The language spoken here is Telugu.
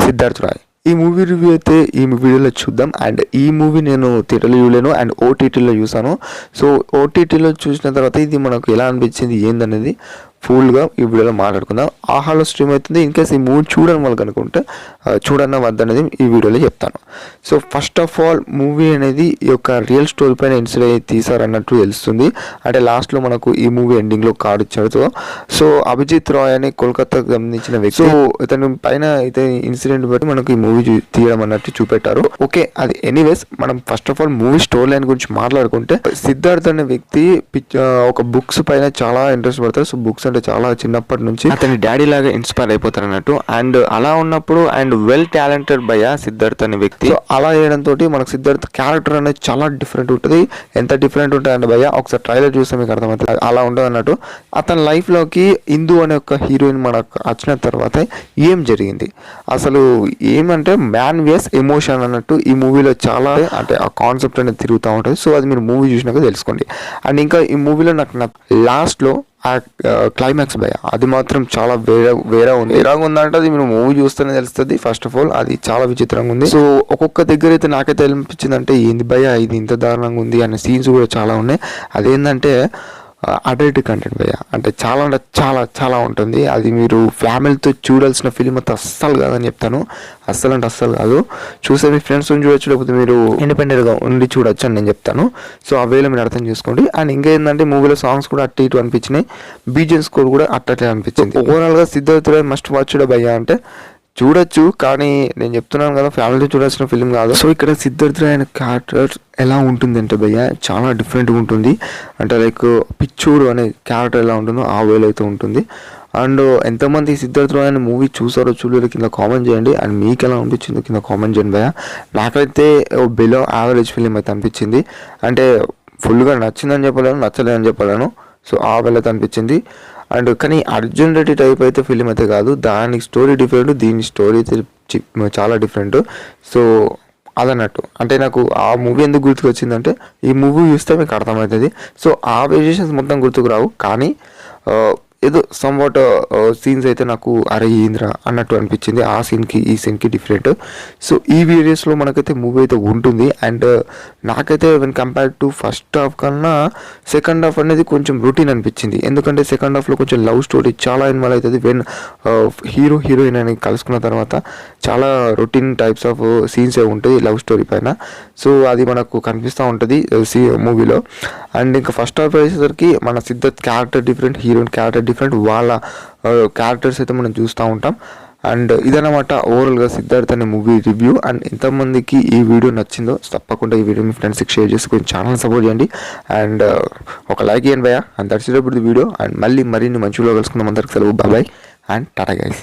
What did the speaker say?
సిద్ధార్థ్ రాయ్. ఈ మూవీ రివ్యూ అయితే ఈ వీడియోలో చూద్దాం. అండ్ ఈ మూవీ నేను థియేటర్లో చూడలేను అండ్ ఓటీటీలో చూసాను. సో ఓటీటీలో చూసిన తర్వాత ఇది మనకు ఎలా అనిపించింది ఏందనేది ఫుల్గా ఈ వీడియోలో మాట్లాడుకుందాం. ఆహాలో స్ట్రీమ్ అవుతుంది. ఇన్ కేస్ ఈ మూవీ చూడని వాళ్ళకి అనుకుంటే చూడన్న వద్దనేది ఈ వీడియోలో చెప్తాను. So first of all movie అనేది ఈ యొక్క రియల్ స్టోరీ పైన ఇన్సిడెంట్ తీసారన్నట్టు తెలుస్తుంది. అంటే లాస్ట్లో మనకు ఈ మూవీ ఎండింగ్లో కార్డు ఇచ్చాడు. సో అభిజిత్ రాయ్ అని కోల్కతాకు సంబంధించిన వ్యక్తి. సో ఇతని పైన అయితే ఇన్సిడెంట్ బట్టి మనకు ఈ మూవీ తీయడం అన్నట్టు చూపెట్టారు. ఓకే, అది ఎనీవేస్ మనం first of all movie story line గురించి మాట్లాడుకుంటే సిద్ధార్థ్ అనే వ్యక్తి ఒక బుక్స్ పైన చాలా ఇంట్రెస్ట్ పడతారు. సో బుక్స్ అంటే చాలా చిన్నప్పటి నుంచి అతని డాడీ లాగా ఇన్స్పైర్ అయిపోతారు అన్నట్టు. అండ్ అలా ఉన్నప్పుడు అండ్ వెల్ టాలెంటెడ్ భయ్య సిద్ధార్థ్ అనే వ్యక్తి. సో అలా చేయడంతో మనకు సిద్ధార్థ్ క్యారెక్టర్ అనేది చాలా డిఫరెంట్ ఉంటుంది. ఎంత డిఫరెంట్ ఉంటుంది అంటే భయ్య ఒకసారి ట్రైలర్ చూస్తే మీకు అర్థమవుతుంది. అలా ఉంటుంది అన్నట్టు. అతని లైఫ్లోకి ఇందు అనే ఒక హీరోయిన్ మనకు వచ్చిన తర్వాత ఏం జరిగింది అసలు ఏమంటే మ్యాన్ వేస్ ఎమోషన్ అన్నట్టు ఈ మూవీలో చాలా అంటే ఆ కాన్సెప్ట్ అనేది తిరుగుతూ ఉంటుంది. సో అది మీరు మూవీ చూసినాక తెలుసుకోండి. అండ్ ఇంకా ఈ మూవీలో నాకు లాస్ట్లో ఆ క్లైమాక్స్ భయ అది మాత్రం చాలా వేరే ఉంది. వేరేగా ఉందంటే అది మీరు మూవీ చూస్తేనే తెలుస్తుంది. ఫస్ట్ ఆఫ్ ఆల్ అది చాలా విచిత్రంగా ఉంది. సో ఒక్కొక్క దగ్గర అయితే నాకైతే అనిపించింది అంటే ఏంది భయ ఇది ఇంత దారుణంగా ఉంది అనే సీన్స్ కూడా చాలా ఉన్నాయి. అదేంటంటే అడల్ట్ కంటెంట్ భయ్య అంటే చాలా ఉంటుంది. అది మీరు ఫ్యామిలీతో చూడాల్సిన ఫిలిం అయితే అస్సలు కాదని చెప్తాను. అస్సలు అంటే అస్సలు కాదు. చూస్తే మీ ఫ్రెండ్స్ చూడొచ్చు, లేకపోతే మీరు ఇండిపెండెంట్గా ఉండి చూడొచ్చు అని నేను చెప్తాను. సో ఆ వేలో మీరు అర్థం చేసుకోండి. అండ్ ఇంకా ఏంటంటే మూవీలో సాంగ్స్ కూడా అట్ట ఇటు అనిపించినాయి. బీజిఎం స్కోర్ కూడా అట్టే అనిపించింది. ఓవరాల్గా సిద్ధార్థ్ రాయ్ మస్ట్ వాచ్ భయ్య అంటే చూడొచ్చు, కానీ నేను చెప్తున్నాను కదా ఫ్యామిలీతో చూడాల్సిన ఫిలిం కాదు. సో ఇక్కడ సిద్ధార్థ్ రాయ్ అనే క్యారెక్టర్ ఎలా ఉంటుందంటే భయ్య చాలా డిఫరెంట్గా ఉంటుంది. అంటే లైక్ పిచ్చోడు అనే క్యారెక్టర్ ఎలా ఉంటుందో ఆ వేలో అయితే ఉంటుంది. అండ్ ఎంతమంది సిద్ధార్థ్ రాయ్ అనే మూవీ చూసారో చూడలేదో కింద కామెంట్ చేయండి. అండ్ మీకు ఎలా అనిపించిందో కింద కామెంట్ చేయండి భయ్య. నాకైతే బిలో యావరేజ్ ఫిలిం అయితే అనిపించింది. అంటే ఫుల్గా నచ్చిందని చెప్పలేను, నచ్చలేదని చెప్పలేను. సో ఆ వేలో అయితే అనిపించింది. అండ్ కానీ అర్జున్ రెడ్డి టైప్ అయితే ఫిలిం అయితే కాదు. దానికి స్టోరీ డిఫరెంట్, దీని స్టోరీ అయితే చాలా డిఫరెంట్. సో అదన్నట్టు అంటే నాకు ఆ మూవీ ఎందుకు గుర్తుకు వచ్చిందంటే ఈ మూవీ చూస్తే మీకు అర్థమవుతుంది. సో ఆ వేరియేషన్స్ మొత్తం గుర్తుకు రావు, కానీ ఏదో సమ్వాట్ సీన్స్ అయితే నాకు అరే ఏంద్ర అన్నట్టు అనిపించింది. ఆ సీన్కి ఈ సీన్కి డిఫరెంట్. సో ఈ వేరియస్లో మనకైతే మూవీ అయితే ఉంటుంది. అండ్ నాకైతే when compare to first half కన్నా సెకండ్ హాఫ్ అనేది కొంచెం రొటీన్ అనిపించింది. ఎందుకంటే సెకండ్ హాఫ్లో కొంచెం లవ్ స్టోరీ చాలా ఇన్వాల్వ్ అవుతుంది. వెన్ హీరోయిన్ అని కలుసుకున్న తర్వాత చాలా రొటీన్ టైప్స్ ఆఫ్ సీన్స్ ఉంటాయి లవ్ స్టోరీ పైన. సో అది మనకు కనిపిస్తూ ఉంటుంది మూవీలో. అండ్ ఇంకా ఫస్ట్ హాఫ్ అయ్యేసరికి మన Siddharth character different, heroine character different, వాళ్ళ క్యారెక్టర్స్ అయితే మనం చూస్తూ ఉంటాం. అండ్ ఇదన్నమాట ఓవరాల్గా సిద్ధార్థ్ అనే మూవీ రివ్యూ. అండ్ ఎంతమందికి ఈ వీడియో నచ్చిందో తప్పకుండా ఈ వీడియో మీ ఫ్రెండ్స్కి షేర్ చేసుకొని ఛానల్ సపోర్ట్ చేయండి. అండ్ ఒక లైక్ చేయండి భయ్య. And that's it for the video. And మళ్ళీ మరిన్ని మంచి వీడియో కలుసుకుందాం. అందరికి సెలవు, బాయ్ అండ్ టాటా గైస్.